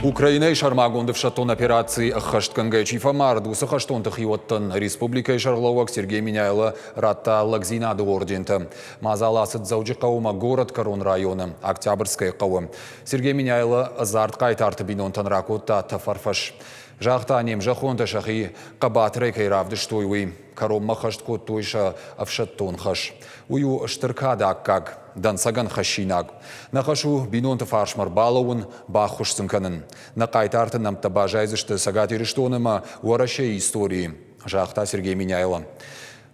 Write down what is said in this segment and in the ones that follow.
Украина шармагунды в шатон операции Хаштkangai Чифамарду Сахаштон Тахиоттан Республика Шарловак Сергей Миняйла Рата Лагзинады ордента. Мазаласыд Зауджикаума город Корон района Октябрьская Кауа. Сергей Миняйла Азарт Кайтарты Бинонтан Ракута Тафарфаш. Жахтанем Жахонта Шахи Кабатрей Кайравды Штойвы. Кором Махаштко Тойша Авшаттон Хаш. Ую Штыркадак как Дансаган Хашинак. Нахашу Бинонта Фаршмар Балауын Бахуш Сынканын. На Кайтарты нам табажайзышты Сагати Риштонема Уарашей истории. Жахта Сергей Миняйла.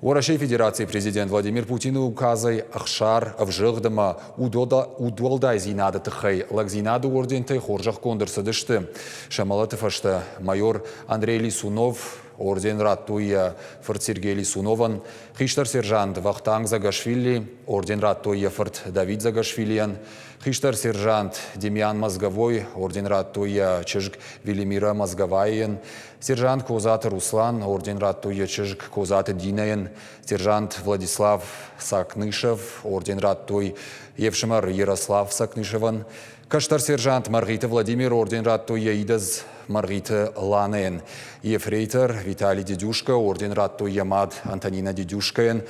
Уарашей Федерации президент Владимир Путин указай Ахшар Авжихдама удолдай зинады тыхай Лагзинады орденты Хоржах Кондырсыдышты. Шамалаты фашты майор Андрей Лисунов орден Раттуя Форт Сергей Лисунован, Хиштар сержант Вахтанг Загашвили, орден Раттуя Форт Давид Загашвилиян, Хиштар сержант Демьян Мозговой, орден Раттуя Чижг Велимира Мозговайян, сержант Козат Руслан, орден Раттуя Чижг Козат Динаян, сержант Владислав Сакнышев, орден Раттуй Евшимар Ярослав Сакнышеван, Каштар сержант Маргита Владимир, орден Раттуя Идаз Маргита Ланен, ефрейтор Виталий Дедюшка, орден Раттуя Мад Антонина Дедюшкаен,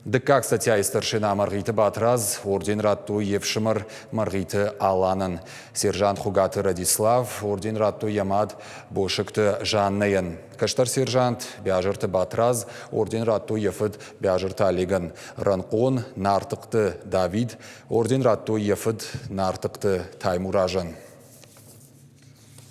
ДК статья и старшина Маргита Батраз, орден Раттуя Евшимар Маргита Аланан, сержант Хугата Радислав, орден Раттуя Мад Бошекта Жаннаян, Каштар сержант Бяжерта Батраз, орден Раттуя Фыд Бяжерта Олеган, Ранкон Нартыкты Давид, орден Раттуя Фыд Нартыкты Таймуражан.